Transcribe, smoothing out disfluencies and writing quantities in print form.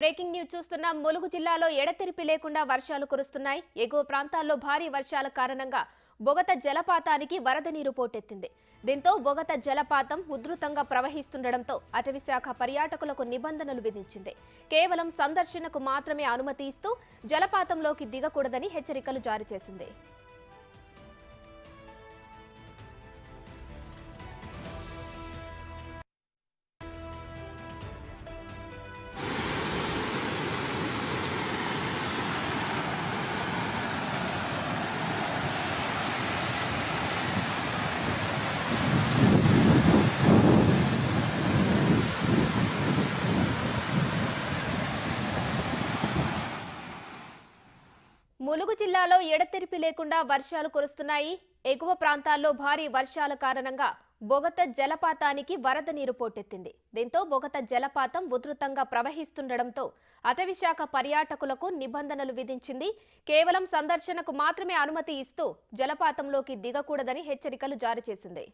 Breaking news చూస్తున్నాం. ములుగు జిల్లాలో ఎడతెరిపి లేకుండా వర్షాలు కురుస్తున్నాయి. ఎగువ ప్రాంతాల్లో భారీ వర్షాల కారణంగా బొగత జలపాతానికి వరద నీరు పోటెత్తింది. దీంతో బొగత జలపాతం ఉధృతంగా ప్రవహిస్తుండటంతో అటవీశాఖ పర్యాటకులకు నిబంధనలు విధించింది. కేవలం సందర్శనకు మాత్రమే అనుమతి ఇస్తూ జలపాతంలోకి దిగకూడదని హెచ్చరికలు జారీ చేసింది. ములుగు జిల్లాలో ఎడతెరిపి లేకుండా వర్షాలు కురుస్తున్నాయి. ఎగువ ప్రాంతాల్లో భారీ వర్షాల కారణంగా బొగత జలపాతానికి వరద నీరు పోటెత్తింది. దీంతో బొగత జలపాతం ఉధృతంగా ప్రవహిస్తుండటంతో అటవీశాఖ పర్యాటకులకు నిబంధనలు విధించింది. కేవలం సందర్శనకు మాత్రమే అనుమతి ఇస్తూ జలపాతంలోకి దిగకూడదని హెచ్చరికలు జారీ చేసింది.